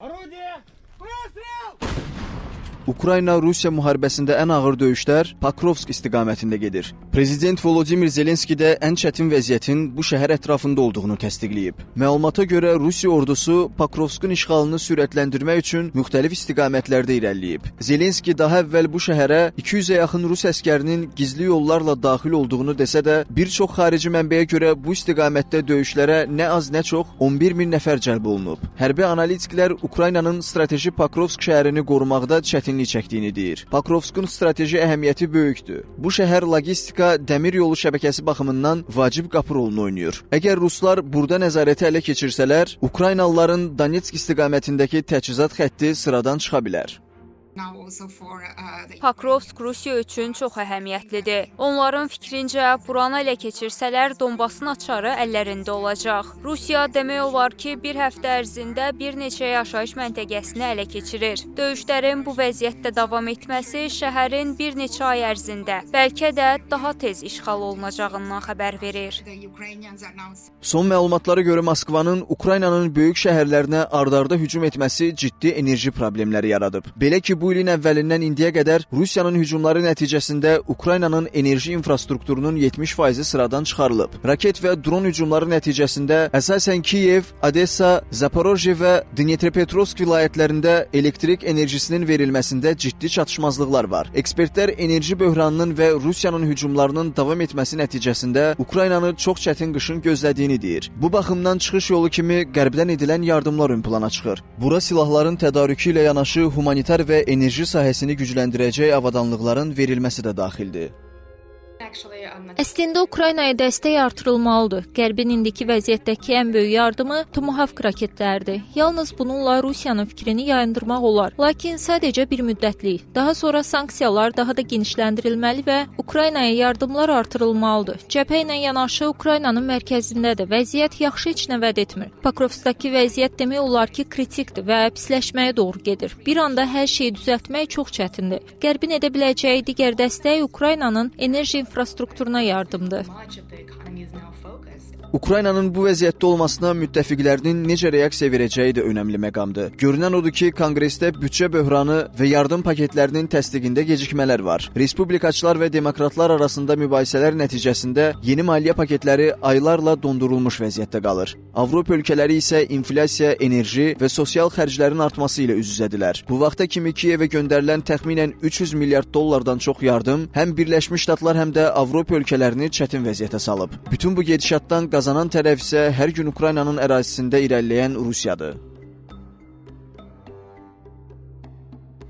Орудие! Выстрел! Ukrayna-Rusiya müharibəsində ən ağır döyüşlər Pokrovsk istiqamətində gedir. Prezident Volodimir Zelenski də ən çətin vəziyyətin bu şəhər ətrafında olduğunu təsdiqləyib. Məlumata görə Rusiya ordusu Pokrovskun işğalını sürətləndirmək üçün müxtəlif istiqamətlərdə irəliləyib. Zelenski daha əvvəl bu şəhərə 200-ə yaxın Rus əskərinin gizli yollarla daxil olduğunu desə də, bir çox xarici mənbəyə görə bu istiqamətdə döyüşlərə nə az nə çox 11 min nəfər cəlb olunub. Hərbi analitiklər Ukraynanın strateji Pokrovsk şəhərini qorumaqda çətinlik çəkdiyini deyir. Pokrovskun strateji əhəmiyyəti böyükdür. Bu şəhər logistika, dəmir yolu şəbəkəsi baxımından vacib qapı rolunu oynayır. Əgər ruslar burada nəzarəti ələ keçirsələr, Ukraynalıların Donetsk istiqamətindəki təchizat xətti sıradan çıxa bilər. Pokrovsk Rusiya üçün çox əhəmiyyətlidir. Onların fikrincə, buranı ələ keçirsələr, Donbasın açarı əllərində olacaq. Rusiya demək olar ki, bir həftə ərzində bir neçə yaşayış məntəqəsini ələ keçirir. Döyüşlərin bu vəziyyətdə davam etməsi şəhərin bir neçə ay ərzində, bəlkə də daha tez işğal olunacağından xəbər verir. Son məlumatlara görə Moskvanın Ukraynanın böyük şəhərlərinə ard-arda hücum etməsi ciddi enerji problemləri yaradıb. Belə ki, bu ilin əvvəlindən indiyə qədər Rusiyanın hücumları nəticəsində Ukraynanın enerji infrastrukturunun 70%-i sıradan çıxarılıb. Raket və dron hücumları nəticəsində əsasən Kiyev, Odessa, Zaporojye və Dnepropetrovsk vilayətlərində elektrik enerjisinin verilməsində ciddi çatışmazlıqlar var. Ekspertlər enerji böhranının və Rusiyanın hücumlarının davam etməsi nəticəsində Ukraynanı çox çətin qışın gözlədiyini deyir. Bu baxımdan çıxış yolu kimi qərbdən edilən yardımlar ön plana çıxır. Bura silahların tədarükü ilə yanaşı humanitar və enerji sahəsini gücləndirəcək avadanlıqların verilməsi də daxildir. Əslində Ukraynaya dəstək artırılmalıdır. Qərbin indiki vəziyyətdəki ən böyük yardımı Tomahawk raketləridir. Yalnız bununla Rusiyanın fikrini yayındırmaq olar. Lakin sadəcə bir müddətlik. Daha sonra sanksiyalar daha da genişləndirilməli və Ukraynaya yardımlar artırılmalıdır. Cəbhə ilə yanaşı Ukraynanın mərkəzindədir. Vəziyyət yaxşı heç nə vəd etmir. Pokrovskdakı vəziyyət demək olar ki, kritikdir və pisləşməyə doğru gedir. Bir anda hər şeyi düzəltmək çox çətindir. Qərbin edə biləcəyi digər dəstək Ukraynanın enerji infrastrukturuna yardımdır. Ukraynanın bu vəziyyətdə olmasına müttəfiqlərinin necə reaksiya verəcəyi də önəmli məqamdır. Görünən odur ki, Konqresdə büdcə böhranı və yardım paketlərinin təsdiqində gecikmələr var. Respublikaçılar və demokratlar arasında mübahisələr nəticəsində yeni maliyyə paketləri aylarla dondurulmuş vəziyyətdə qalır. Avropa ölkələri isə inflyasiya, enerji və sosial xərclərin artması ilə üz-üzədirlər. Bu vaxta kimi Kiyevə göndərilən təxminən 300 milyard dollardan çox yardım həm Birləşmiş Ştatlar, həm də Avropa ölkələrini çətin vəziyyətə salıb. Bütün bu gedişatdan qazanan tərəf isə hər gün Ukraynanın ərazisində irəliləyən Rusiyadır.